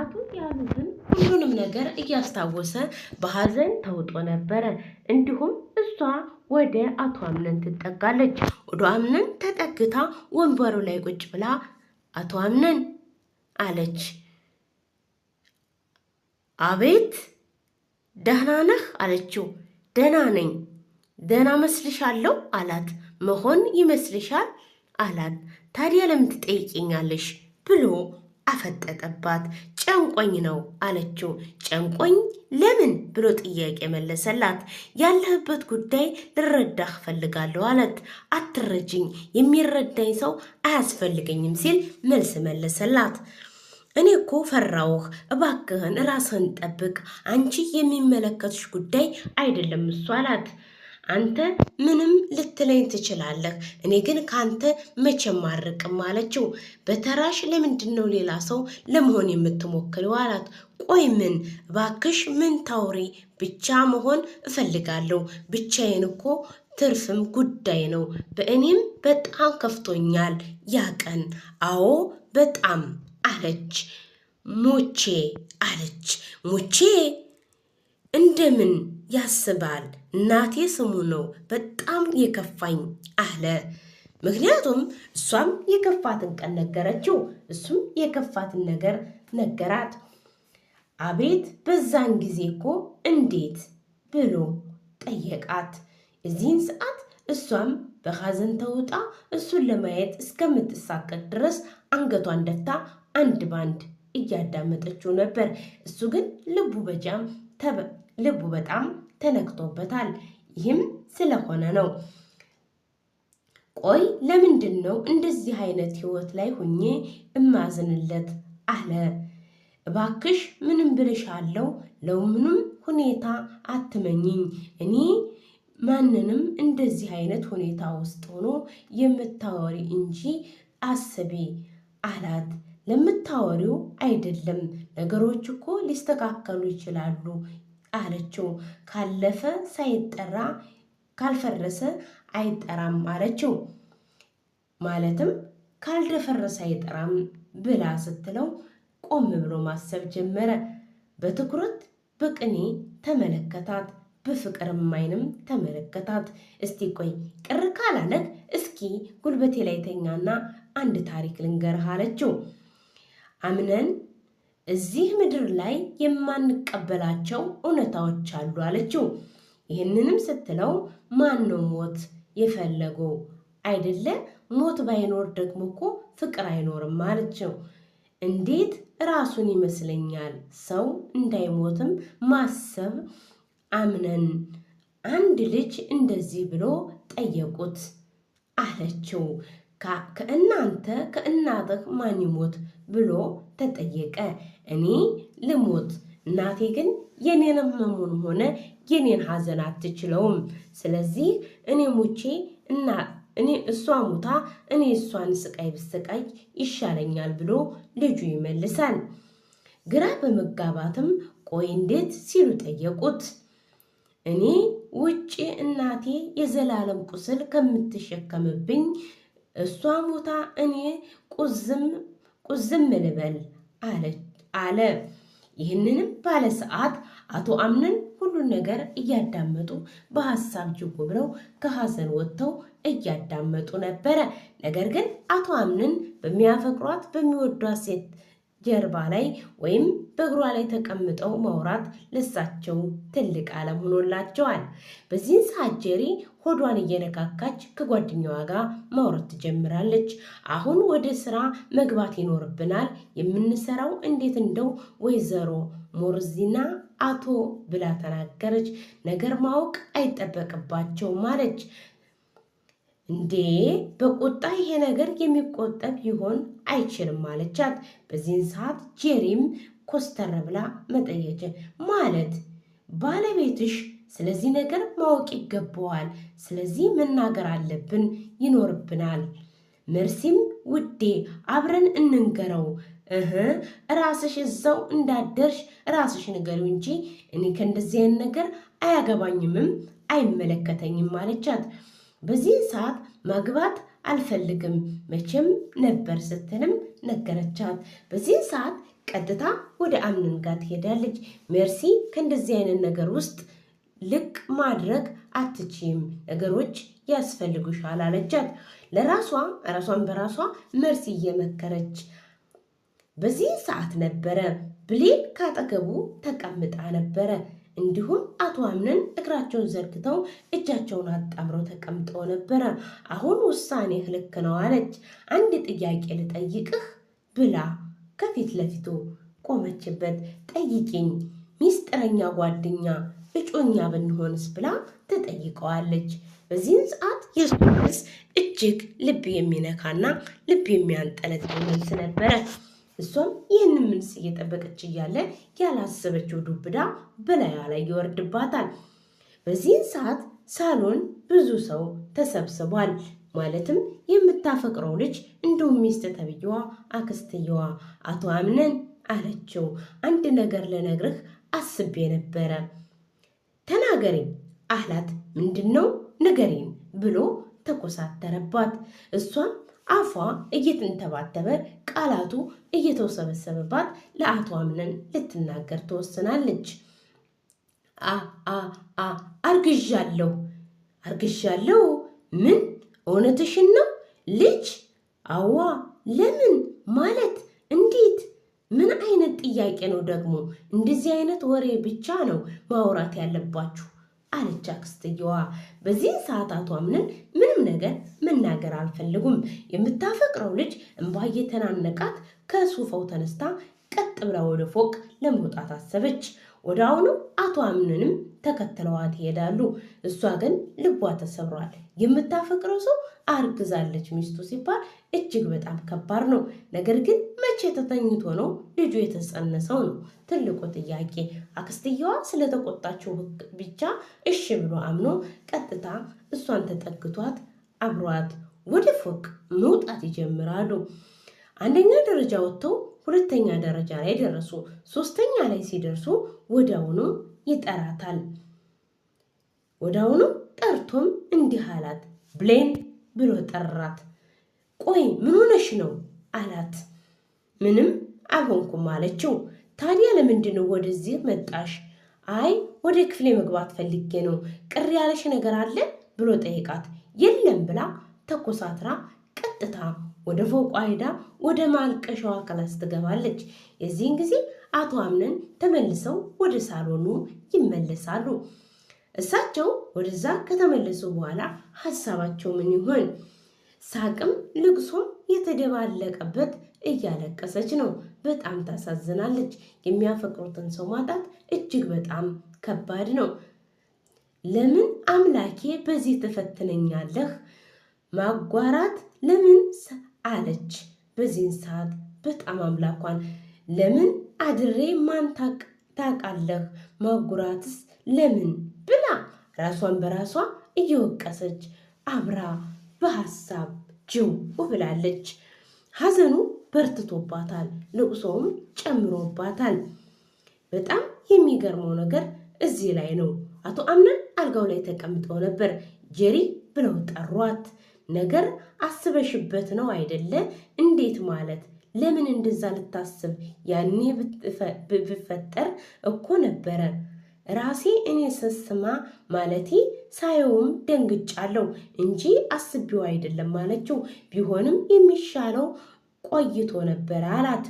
እናቱ ያሉትን ሁሉንም ነገር እያስታወሰ በሐዘን ተውጦ ነበረ። እንዲሁም እሷ ወደ አቶ አምነን ትጠጋለች። ወደ አምነን ተጠግታ ወንበሩ ላይ ቁጭ ብላ አቶ አምነን አለች። አቤት ደህና ነህ አለችው። ደህና ነኝ። ደህና መስልሻለሁ አላት። መሆን ይመስልሻል አላት። ታዲያ ለምን ትጠይቂኛለሽ ብሎ አፈጠጠባት። ጨንቆኝ ነው አለችው። ጨንቆኝ ለምን ብሎ ጥያቄ መለሰላት። ያለህበት ጉዳይ ልረዳህ ፈልጋለሁ አላት። አትረጅኝ፣ የሚረዳኝ ሰው አያስፈልገኝም ሲል መልስ መለሰላት። እኔ እኮ ፈራውህ፣ እባክህን ራስህን ጠብቅ፣ አንቺ የሚመለከትሽ ጉዳይ አይደለም እሱ አላት። አንተ ምንም ልትለኝ ትችላለህ፣ እኔ ግን ካንተ መቼም አርቅም አለችው። በተራሽ ለምንድን ነው ሌላ ሰው ለመሆን የምትሞክሪው አላት። ቆይ ምን እባክሽ ምን ታውሪ? ብቻ መሆን እፈልጋለሁ። ብቻዬን እኮ ትርፍም ጉዳይ ነው። በእኔም በጣም ከፍቶኛል ያቀን። አዎ በጣም አለች። ሞቼ አለች። ሞቼ እንደምን ያስባል? እናቴ ስሙ ነው በጣም የከፋኝ አለ። ምክንያቱም እሷም የከፋትን ቀን ነገረችው፣ እሱም የከፋትን ነገር ነገራት። አቤት በዛን ጊዜ እኮ እንዴት ብሎ ጠየቃት። እዚህን ሰዓት እሷም በሐዘን ተውጣ እሱን ለማየት እስከምትሳቀቅ ድረስ አንገቷን ደፍታ አንድ ባንድ እያዳመጠችው ነበር። እሱ ግን ልቡ በጣም ተነክቶበታል። ይህም ስለሆነ ነው። ቆይ ለምንድን ነው እንደዚህ አይነት ህይወት ላይ ሆኜ እማዝንለት አለ። እባክሽ ምንም ብልሻለሁ፣ ለምንም ሁኔታ አትመኝኝ። እኔ ማንንም እንደዚህ አይነት ሁኔታ ውስጥ ሆኖ የምታወሪ እንጂ አስቢ አላት። ለምታወሪው አይደለም፣ ነገሮች እኮ ሊስተካከሉ ይችላሉ አለችው። ካለፈ ሳይጠራ ካልፈረሰ አይጠራም አለችው። ማለትም ካልደፈረሰ አይጠራም ብላ ስትለው ቆም ብሎ ማሰብ ጀመረ። በትኩረት በቅኔ ተመለከታት፣ በፍቅርም አይንም ተመለከታት። እስቲ ቆይ ቅር ካላለህ እስኪ ጉልበቴ ላይ ተኛና አንድ ታሪክ ልንገርህ አለችው። አምነን እዚህ ምድር ላይ የማንቀበላቸው እውነታዎች አሉ አለችው። ይህንንም ስትለው ማን ነው ሞት የፈለገው አይደለ? ሞት ባይኖር ደግሞ እኮ ፍቅር አይኖርም አለችው። እንዴት ራሱን ይመስለኛል ሰው እንዳይሞትም ማሰብ። አምነን አንድ ልጅ እንደዚህ ብሎ ጠየቁት አለችው። ከእናትህ ማን ይሞት ብሎ ተጠየቀ። እኔ ልሞት፣ እናቴ ግን የኔን ህመሙን ሆነ የኔን ሐዘን አትችለውም። ስለዚህ እኔ ሙቼ እኔ እሷ ሙታ እኔ እሷን ስቃይ ብስቃይ ይሻለኛል ብሎ ልጁ ይመልሳል። ግራ በመጋባትም ቆይ እንዴት ሲሉ ጠየቁት። እኔ ውጪ እናቴ የዘላለም ቁስል ከምትሸከምብኝ እሷ ሞታ እኔ ቁዝም ልበል አለ። ይህንንም ባለ ሰዓት አቶ አምነን ሁሉን ነገር እያዳመጡ በሐሳብ ጅጉ ብለው ከሐዘን ወጥተው እያዳመጡ ነበረ። ነገር ግን አቶ አምነን በሚያፈቅሯት በሚወዷት ሴት ጀርባ ላይ ወይም በእግሯ ላይ ተቀምጠው ማውራት ለሳቸው ትልቅ ዓለም ሆኖላቸዋል። በዚህን ሰዓት ጀሪ ሆዷን እየነካካች ከጓደኛዋ ጋር ማውራት ትጀምራለች። አሁን ወደ ስራ መግባት ይኖርብናል። የምንሰራው እንዴት እንደው ወይዘሮ ሞርዚና አቶ ብላ ተናገረች። ነገር ማወቅ አይጠበቅባቸውም አለች። እንዴ በቁጣ ይሄ ነገር የሚቆጠብ ይሆን አይችልም አለቻት። በዚህን ሰዓት ጄሪም ኮስተር ብላ መጠየች። ማለት ባለቤትሽ ስለዚህ ነገር ማወቅ ይገባዋል። ስለዚህ መናገር አለብን ይኖርብናል። መርሲም ውዴ አብረን እንንገረው። ራስሽ እዛው እንዳደርሽ ራስሽ ንገሪው እንጂ እኔ ከእንደዚህ አይነት ነገር አያገባኝምም አይመለከተኝም አለቻት። በዚህ ሰዓት ማግባት አልፈልግም መቼም ነበር ስትልም ነገረቻት። በዚህ ሰዓት ቀጥታ ወደ አምነን ጋር ትሄዳለች። ሜርሲ ከእንደዚህ አይነት ነገር ውስጥ ልቅ ማድረግ አትችይም፣ ነገሮች ያስፈልጉሻል አለቻት። ራሷን በራሷ ሜርሲ እየመከረች በዚህ ሰዓት ነበረ ብሌን ካጠገቡ ተቀምጣ ነበረ። እንዲሁም አቶ አምነን እግራቸውን ዘርግተው እጃቸውን አጣምረው ተቀምጠው ነበረ። አሁን ውሳኔህ ልክ ነው አለች። አንድ ጥያቄ ልጠይቅህ ብላ ከፊት ለፊቱ ቆመችበት። ጠይቂኝ፣ ሚስጥረኛ ጓደኛ እጮኛ ብንሆንስ ብላ ትጠይቀዋለች። በዚህን ሰዓት የእሱ መልስ እጅግ ልብ የሚነካና ልብ የሚያንጠለጥል መልስ ነበረ። እሷም ይህንን መልስ እየጠበቀች እያለ ያላሰበችው ዱብዳ በላያ ላይ ይወርድባታል። በዚህን ሰዓት ሳሎን ብዙ ሰው ተሰብስቧል። ማለትም የምታፈቅረው ልጅ እንዲሁም ሚስት ተብዬዋ አክስትየዋ አቶ አምነን አለችው። አንድ ነገር ልነግርህ አስቤ ነበረ፣ ተናገሪኝ አላት። ምንድነው? ንገሪኝ ብሎ ተኮሳተረባት። እሷም አፏ እየተንተባተበ ቃላቱ እየተወሰበሰበባት ለአቶ አምነን ልትናገር ትወስናለች። አርግዣለሁ። ምን? እውነትሽን ነው? ልጅ? አዋ። ለምን? ማለት እንዴት? ምን አይነት ጥያቄ ነው ደግሞ? እንደዚህ አይነት ወሬ ብቻ ነው ማውራት ያለባችሁ አለች አክስትየዋ። በዚህ ሰዓት አቶ አምነን ምንም ነገር መናገር አልፈልጉም። የምታፈቅረው ልጅ እንባ እየተናነቃት ከሶፋው ተነስታ ቀጥ ብላ ወደ ፎቅ ለመውጣት አሰበች። ወደ አሁኑ አቶ አምነንም ተከትለዋት ይሄዳሉ። እሷ ግን ልቧ ተሰብሯል። የምታፈቅረው ሰው አርግዛለች ሚስቱ ሲባል እጅግ በጣም ከባድ ነው። ነገር ግን መቼ ተተኝቶ ነው ልጁ የተጸነሰው ነው ትልቁ ጥያቄ። አክስትየዋ ስለተቆጣችው ብቻ እሺ ብሎ አምኖ ቀጥታ እሷን ተጠግቷት አብሯት ወደ ፎቅ መውጣት ይጀምራሉ። አንደኛ ደረጃ ወጥተው ሁለተኛ ደረጃ ላይ ደረሱ። ሶስተኛ ላይ ሲደርሱ ወዲያውኑ ይጠራታል። ወዲያውኑ ጠርቶም እንዲህ አላት። ብሌን ብሎ ጠራት። ቆይ ምን ሆነሽ ነው አላት። ምንም አልሆንኩም አለችው። ታዲያ ለምንድን ነው ወደዚህ መጣሽ? አይ ወደ ክፍሌ መግባት ፈልጌ ነው። ቅር ያለሽ ነገር አለ ብሎ ጠይቃት። የለም ብላ ተኮሳትራ ቀጥታ ወደ ፎቋ ሄዳ ወደ ማልቀሻዋ ክላስ ትገባለች። የዚህን ጊዜ አቶ አምነን ተመልሰው ወደ ሳሎኑ ይመለሳሉ። እሳቸው ወደዛ ከተመለሱ በኋላ ሀሳባቸው ምን ይሆን? ሳቅም ልቅሶም የተደባለቀበት እያለቀሰች ነው። በጣም ታሳዝናለች። የሚያፈቅሩትን ሰው ማጣት እጅግ በጣም ከባድ ነው። ለምን አምላኬ በዚህ ትፈትነኛለህ? ማጓራት ለምን አለች። በዚህን ሰዓት በጣም አምላኳን ለምን አድሬ ማን ታውቃለህ? ማጉራትስ ለምን ብላ ራሷን በራሷ እየወቀሰች አብራ በሐሳብ ጅው ብላለች። ሐዘኑ በርትቶባታል፣ ልቅሶውም ጨምሮባታል። በጣም የሚገርመው ነገር እዚህ ላይ ነው። አቶ አምነን አልጋው ላይ ተቀምጠው ነበር። ጄሪ ብለው ጠሯት። ነገር አስበሽበት ነው አይደለ? እንዴት ማለት? ለምን እንደዛ ልታስብ? ያኔ ብፈጠር እኮ ነበረ ራሴ እኔ ስስማ ማለቴ ሳየውም ደንግጫለሁ እንጂ አስቤው አይደለም አለችው። ቢሆንም የሚሻለው ቆይቶ ነበር አላት።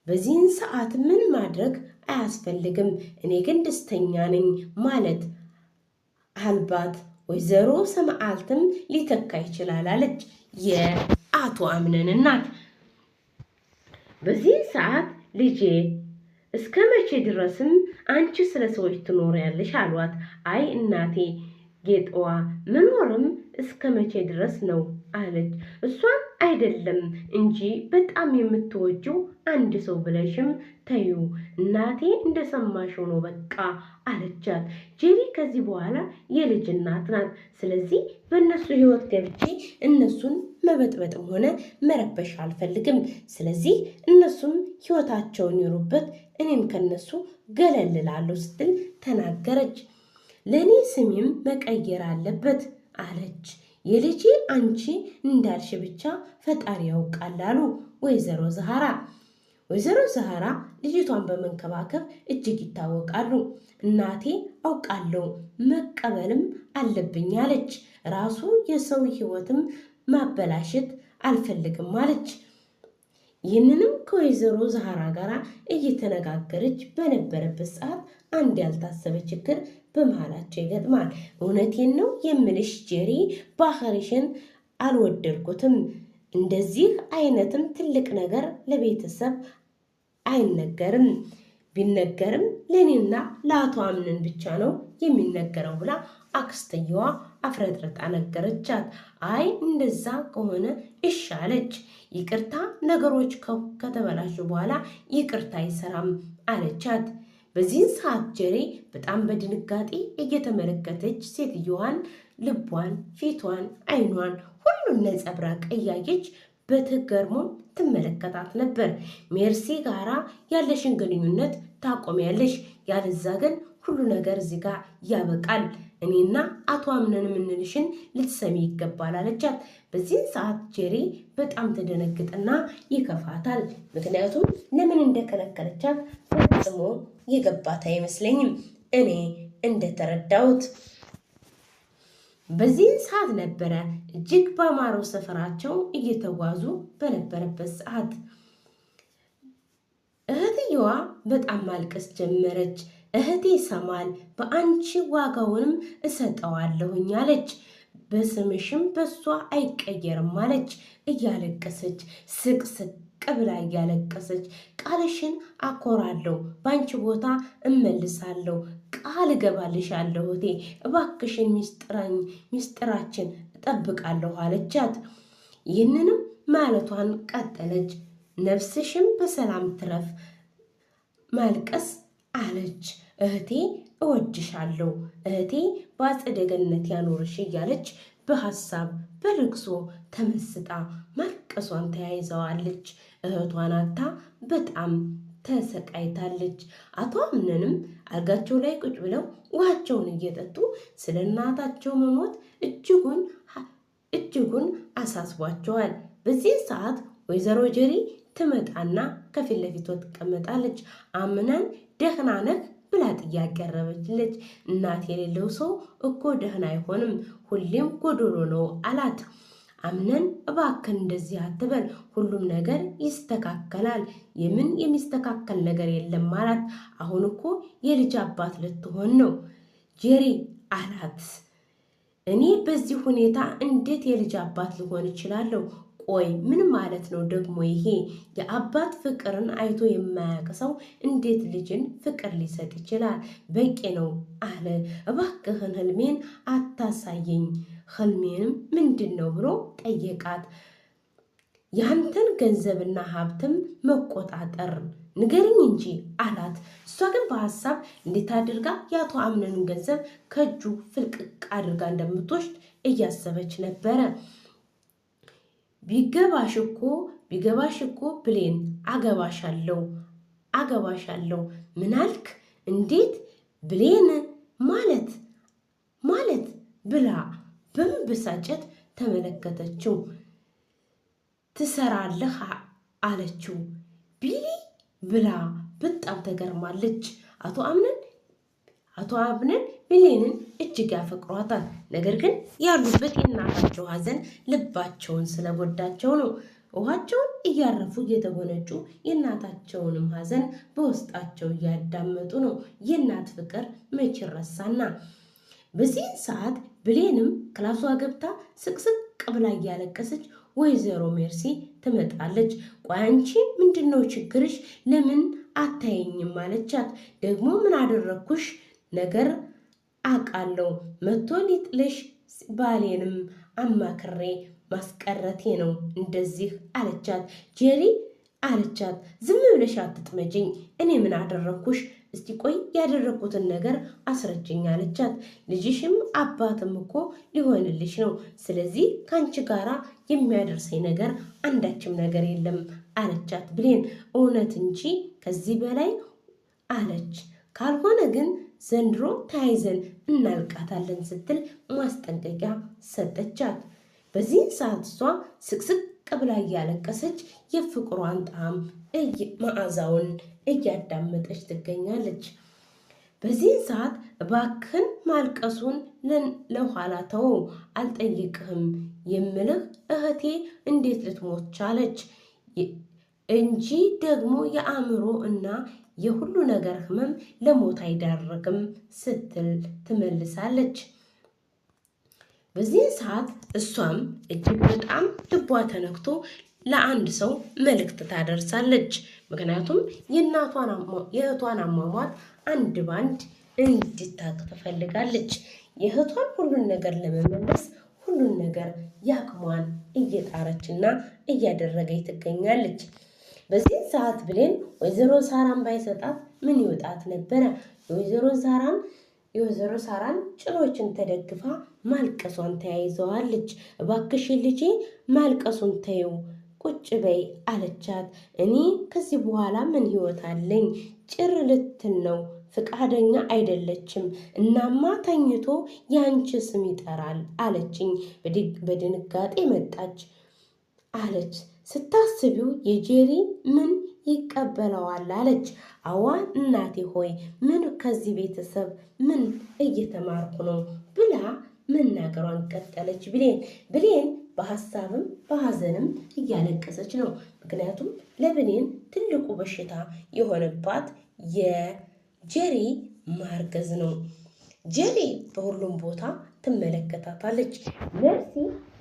በዚህን ሰዓት ምን ማድረግ አያስፈልግም፣ እኔ ግን ደስተኛ ነኝ ማለት አልባት ወይዘሮ ሰማዓልትም ሊተካ ይችላል አለች የአቶ አምነን እናት። በዚህ ሰዓት ልጄ እስከ መቼ ድረስም አንቺ ስለ ሰዎች ትኖሪያለሽ አሏት። አይ እናቴ ጌጠዋ መኖርም እስከ መቼ ድረስ ነው አለች። እሷም አይደለም እንጂ በጣም የምትወጂው አንድ ሰው ብለሽም ተዩ እናቴ እንደሰማሽው ነው በቃ አለቻት። ጄሪ ከዚህ በኋላ የልጅ እናት ናት። ስለዚህ በእነሱ ህይወት ገብቼ እነሱን መበጥበጥም ሆነ መረበሽ አልፈልግም። ስለዚህ እነሱም ህይወታቸውን ይሩበት፣ እኔም ከነሱ ገለልላለሁ ስትል ተናገረች። ለእኔ ስሜም መቀየር አለበት አለች። የልጄ አንቺ እንዳልሽ ብቻ ፈጣሪ ያውቃል አሉ ወይዘሮ ዛህራ። ወይዘሮ ዛህራ ልጅቷን በመንከባከብ እጅግ ይታወቃሉ። እናቴ አውቃለሁ መቀበልም አለብኝ አለች። ራሱ የሰው ሕይወትም ማበላሸት አልፈልግም አለች። ይህንንም ከወይዘሮ ዛህራ ጋር እየተነጋገረች በነበረበት ሰዓት አንድ ያልታሰበ ችግር በመሃላቸው ይገጥማል። እውነቴን ነው የምልሽ ጄሪ፣ ባህሪሽን አልወደድኩትም። እንደዚህ አይነትም ትልቅ ነገር ለቤተሰብ አይነገርም፣ ቢነገርም ለእኔና ለአቶ አምነን ብቻ ነው የሚነገረው ብላ አክስትየዋ አፍረጥርጣ ነገረቻት። አይ እንደዛ ከሆነ እሺ አለች። ይቅርታ ነገሮች ከተበላሹ በኋላ ይቅርታ አይሰራም አለቻት። በዚህን ሰዓት ጄሪ በጣም በድንጋጤ እየተመለከተች ሴትዮዋን ልቧን፣ ፊቷን፣ አይኗን ሁሉን ነጸብራቅ እያየች በትገርሞ ትመለከታት ነበር። ሜርሲ ጋራ ያለሽን ግንኙነት ታቆሚያለሽ፣ ያለዛ ግን ሁሉ ነገር እዚህ ጋር ያበቃል። እኔና አቶ አምነን የምንልሽን ልትሰሚ ይገባል አለቻት። በዚህን ሰዓት ጄሪ በጣም ተደነግጥና ይከፋታል። ምክንያቱም ለምን እንደከለከለቻት ፈጽሞ የገባት አይመስለኝም እኔ እንደተረዳሁት። በዚህን ሰዓት ነበረ እጅግ ባማረው ሰፈራቸው እየተጓዙ በነበረበት ሰዓት እህትየዋ በጣም ማልቀስ ጀመረች። እህቴ ይሰማል፣ በአንቺ ዋጋውንም እሰጠዋለሁኝ አለች። በስምሽም በሷ አይቀየርም አለች እያለቀሰች ስቅስቅ ብላ እያለቀሰች ቃልሽን አኮራለሁ፣ በአንቺ ቦታ እመልሳለሁ፣ ቃል እገባልሻለሁ እህቴ፣ እባክሽን ሚስጥራችን እጠብቃለሁ አለቻት። ይህንንም ማለቷን ቀጠለች። ነፍስሽም በሰላም ትረፍ ማልቀስ አለች። እህቴ እወድሻለሁ፣ እህቴ በአጸደ ገነት ያኖርሽ እያለች በሐሳብ በልቅሶ ተመስጣ ማልቀሷን ተያይዘዋለች። እህቷን አታ በጣም ተሰቃይታለች። አቶ አምነንም አልጋቸው ላይ ቁጭ ብለው ውሃቸውን እየጠጡ ስለ እናታቸው መሞት እጅጉን አሳስቧቸዋል። በዚህ ሰዓት ወይዘሮ ጄሪ ትመጣና ከፊት ለፊቷ ትቀመጣለች። አምነን ደህና ነህ ብላ ጥያቄ ያቀረበችለች። እናት የሌለው ሰው እኮ ደህና አይሆንም፣ ሁሌም ጎዶሎ ነው አላት። አምነን እባክን እንደዚህ አትበል፣ ሁሉም ነገር ይስተካከላል። የምን የሚስተካከል ነገር የለም አላት። አሁን እኮ የልጅ አባት ልትሆን ነው ጄሪ አላት። እኔ በዚህ ሁኔታ እንዴት የልጅ አባት ልሆን እችላለሁ? ቆይ ምን ማለት ነው ደግሞ ይሄ? የአባት ፍቅርን አይቶ የማያውቅ ሰው እንዴት ልጅን ፍቅር ሊሰጥ ይችላል? በቂ ነው አለ። እባክህን ህልሜን አታሳየኝ፣ ህልሜንም ምንድን ነው ብሎ ጠየቃት። ያንተን ገንዘብና ሀብትም መቆጣጠር ንገርኝ እንጂ አላት። እሷ ግን በሀሳብ እንዴት አድርጋ የአቶ አምነንን ገንዘብ ከእጁ ፍልቅቅ አድርጋ እንደምትወስድ እያሰበች ነበረ። ቢገባሽ እኮ ብሌን አገባሻለሁ። ምን አልክ? እንዴት ብሌን ማለት ብላ በመበሳጨት ተመለከተችው። ትሰራለህ አለችው። ቢሊ ብላ በጣም ተገርማለች። አቶ አምነን ብሌንን እጅግ ያፈቅሯታል። ነገር ግን ያሉበት የእናታቸው ሐዘን ልባቸውን ስለጎዳቸው ነው። ውሃቸውን እያረፉ እየተጎነጩ የእናታቸውንም ሐዘን በውስጣቸው እያዳመጡ ነው። የእናት ፍቅር መች ይረሳና። በዚህን ሰዓት ብሌንም ክላሷ ገብታ ስቅስቅ ብላ እያለቀሰች ወይዘሮ ሜርሲ ትመጣለች። ቆይ አንቺ ምንድነው ችግርሽ? ለምን አታየኝም አለቻት። ደግሞ ምን አደረግኩሽ? ነገር አቃለው መቶ ሊጥልሽ ባሌንም አማክሬ ማስቀረቴ ነው እንደዚህ አለቻት። ጄሪ አለቻት፣ ዝም ብለሽ አትጥመጅኝ፣ እኔ ምን አደረግኩሽ? እስቲ ቆይ ያደረግኩትን ነገር አስረጅኝ አለቻት። ልጅሽም አባትም እኮ ሊሆንልሽ ነው። ስለዚህ ከአንቺ ጋራ የሚያደርሰኝ ነገር አንዳችም ነገር የለም አለቻት። ብሌን እውነት እንጂ ከዚህ በላይ አለች። ካልሆነ ግን ዘንድሮ ተያይዘን እናልቃታለን ስትል ማስጠንቀቂያ ሰጠቻት። በዚህ ሰዓት እሷ ስቅስቅ ብላ እያለቀሰች የፍቅሯን ጣዕም መዓዛውን እያዳመጠች ትገኛለች። በዚህ ሰዓት እባክህን ማልቀሱን ለኋላ ተው፣ አልጠይቅህም የምልህ እህቴ እንዴት ልትሞት ቻለች እንጂ ደግሞ የአእምሮ እና የሁሉ ነገር ህመም ለሞት አይዳረግም ስትል ትመልሳለች። በዚህ ሰዓት እሷም እጅግ በጣም ልቧ ተነክቶ ለአንድ ሰው መልእክት ታደርሳለች። ምክንያቱም የእህቷን አሟሟት አንድ ባንድ እንድታውቅ ትፈልጋለች። የእህቷን ሁሉን ነገር ለመመለስ ሁሉን ነገር ያቅሟን እየጣረችና እያደረገች ትገኛለች። በዚህ ሰዓት ብሌን ወይዘሮ ሳራን ባይሰጣት ምን ይወጣት ነበረ? የወይዘሮ ሳራን ጭኖችን ተደግፋ ማልቀሷን ተያይዘዋለች። እባክሽ ልጄ ማልቀሱን ተይው ቁጭ በይ አለቻት። እኔ ከዚህ በኋላ ምን ህይወት አለኝ? ጭር ልትል ነው፣ ፍቃደኛ አይደለችም። እናማ ተኝቶ ያንቺ ስም ይጠራል አለችኝ። በድንጋጤ መጣች አለች። ስታስቢው የጄሪ ምን ይቀበለዋል አለች። አዋ እናቴ ሆይ ምን ከዚህ ቤተሰብ ምን እየተማርኩ ነው ብላ መናገሯን ቀጠለች። ብሌን በሐሳብም በሐዘንም እያለቀሰች ነው። ምክንያቱም ለብሌን ትልቁ በሽታ የሆነባት የጄሪ ማርገዝ ነው። ጄሪ በሁሉም ቦታ ትመለከታታለች። መርሲ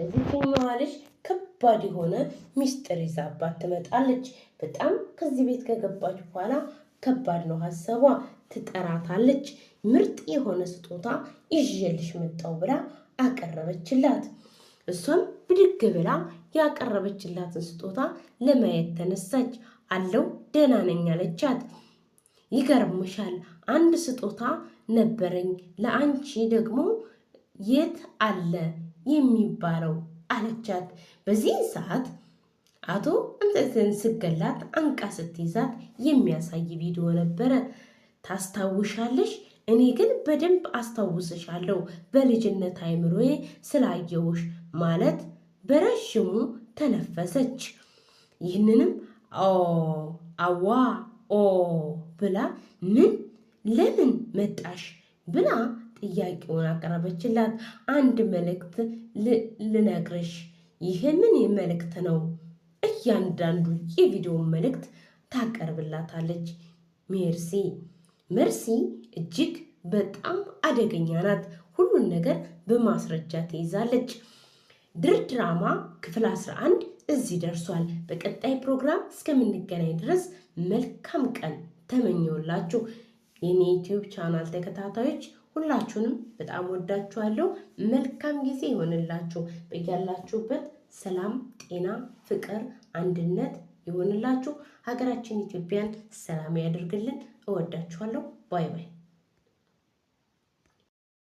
እዚህኛዋ ልጅ ከባድ የሆነ ሚስጥር ይዛባት ትመጣለች። በጣም ከዚህ ቤት ከገባች በኋላ ከባድ ነው ሐሳቧ። ትጠራታለች። ምርጥ የሆነ ስጦታ ይዤልሽ መጣው ብላ አቀረበችላት። እሷም ብድግ ብላ ያቀረበችላትን ስጦታ ለማየት ተነሳች። አለው ደህና ነኝ አለቻት። ይገርምሻል አንድ ስጦታ ነበረኝ ለአንቺ ደግሞ የት አለ የሚባለው አለቻት። በዚህ ሰዓት አቶ እንትን ስገላት አንቃ ስትይዛት የሚያሳይ ቪዲዮ ነበረ። ታስታውሻለሽ? እኔ ግን በደንብ አስታውስሻለሁ በልጅነት አይምሮዬ ስላየውሽ ማለት በረዥሙ ተነፈሰች። ይህንንም አዋ ብላ ምን ለምን መጣሽ ብላ ጥያቄውን አቀረበችላት። አንድ መልእክት ልነግርሽ። ይህ ምን መልእክት ነው? እያንዳንዱ የቪዲዮውን መልእክት ታቀርብላታለች። መርሲ እጅግ በጣም አደገኛ ናት። ሁሉን ነገር በማስረጃ ትይዛለች። ድራማ ክፍል 11 እዚህ ደርሷል። በቀጣይ ፕሮግራም እስከምንገናኝ ድረስ መልካም ቀን ተመኘውላችሁ። የኔ ዩቲዩብ ቻናል ተከታታዮች ሁላችሁንም በጣም ወዳችኋለሁ። መልካም ጊዜ ይሆንላችሁ። በያላችሁበት ሰላም፣ ጤና፣ ፍቅር፣ አንድነት ይሆንላችሁ። ሀገራችን ኢትዮጵያን ሰላም ያደርግልን። እወዳችኋለሁ። ባይ ባይ።